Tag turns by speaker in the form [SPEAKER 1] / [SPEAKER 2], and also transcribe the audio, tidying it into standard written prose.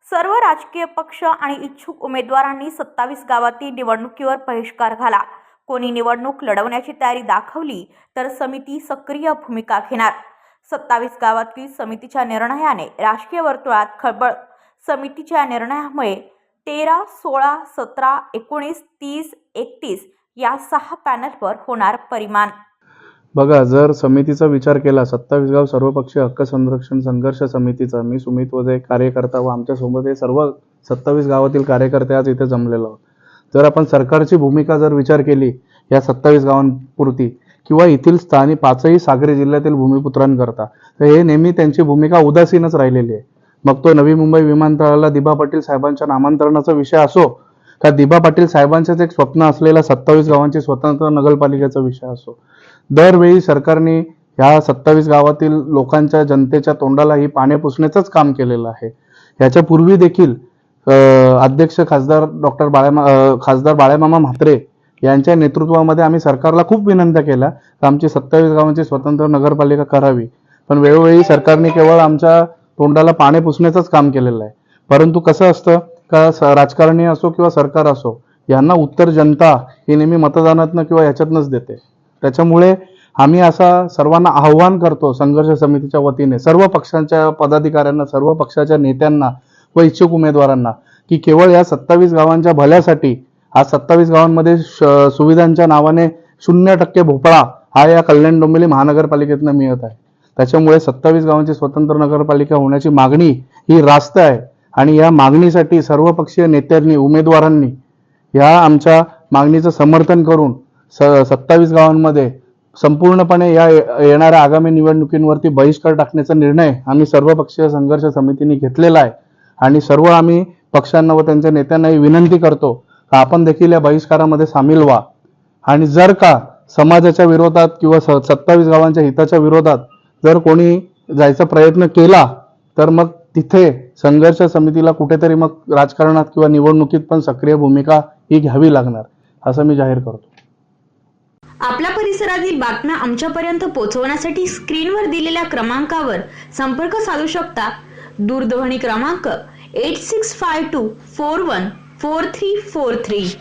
[SPEAKER 1] सर्व राजकीय पक्ष आणि इच्छुक उमेदवारांनी 27 गावातील निवडणुकीवर बहिष्कार घाला. कोणी निवडणूक लढवण्याची तयारी दाखवली तर समिती सक्रिय भूमिका घेणार. 27 गावातील समितीच्या निर्णयाने राजकीय वर्तुळात खळबळ. समितीच्या निर्णयामुळे 13, 16, 17, 19, 30, 31 या 6 पॅनलवर होणार परिमान.
[SPEAKER 2] बघा, जर समितीचा विचार केला, 27 गाव सर्वपक्षीय हक्क संरक्षण संघर्ष समितीचा मी सुमित वजे कार्यकर्ता व आमच्यासोबत हे सर्व 27 गावातील कार्यकर्ते आज इथे जमलेलो आहोत. जर आपण सरकारची भूमिका जर विचार केली या 27 गावांपुरती किंवा येथील स्थानिक 5ही सागरी जिल्ह्यातील भूमिपुत्रांकरता, तर हे नेहमी त्यांची भूमिका उदासीनच राहिलेली आहे. मग तो नवी मुंबई विमानतळाला दिबा पाटील साहेबांच्या नामांतरणाचा विषय असो, का दिबा पाटील साहेबांचेच एक स्वप्न असलेला 27 गावांची स्वतंत्र नगरपालिकेचा विषय असो, दरवेळी सरकारने ह्या 27 गावातील लोकांच्या जनतेच्या तोंडाला ही पाने पुसण्याचंच काम केलेलं आहे. याच्यापूर्वी देखील अध्यक्ष खासदार बाळामामा म्हात्रे यांच्या नेतृत्वामध्ये आम्ही सरकारला खूप विनंत्या केल्या की आमची 27 गावांची स्वतंत्र नगरपालिका करावी, पण वेळोवेळी सरकारने केवळ आमच्या तोंडाला पाने पुसण्याचंच काम केलेलं आहे. परंतु कसं असतं का, राजकारणी असो किंवा सरकार असो, यांना उत्तर जनता ही नेहमी मतदानातनं किंवा याच्यातनंच देते. त्याच्यामुळे आम्ही असा सर्वांना आव्हान करतो संघर्ष समितीच्या वतीने सर्व पक्षांच्या पदाधिकाऱ्यांना, सर्व पक्षाच्या नेत्यांना व इच्छुक उमेदवारांना की केवळ या 27 गावांच्या भल्यासाठी आज 27 गावांमध्ये सुविधांच्या नावाने 0% भोपळा हा या कल्याण डोंबिवली महानगरपालिकेतनं मिळत आहे. त्याच्यामुळे 27 गावांची स्वतंत्र नगरपालिका होण्याची मागणी ही रास्त आहे आणि या मागणीसाठी सर्वपक्षीय नेत्यांनी, उमेदवारांनी या आमच्या मागणीचं समर्थन करून 27 गावांमध्ये संपूर्णपणे या येणाऱ्या आगामी निवडणुकींवरती बहिष्कार टाकण्याचा निर्णय आम्ही सर्वपक्षीय संघर्ष समितीने घेतलेला आहे. आणि सर्व आम्ही पक्षांना व त्यांच्या नेत्यांनाही विनंती करतो का आपण देखील या बहिष्कारामध्ये सामील व्हा. आणि जर का समाजाच्या विरोधात किंवा 27 गावांच्या हिताच्या विरोधात जर कोणी जायचा प्रयत्न केला तर मग तिथे संघर्ष समितीला कुठेतरी मग राजकारणात किंवा निवडणुकीत पण सक्रिय भूमिका ही घ्यावी लागणार, असं मी जाहीर करतो.
[SPEAKER 3] आपल्या परिसरातील बातम्या आमच्यापर्यंत पोहोचवण्यासाठी स्क्रीनवर दिलेल्या क्रमांकावर संपर्क साधू शकता. दूरध्वनी क्रमांक 8652414343.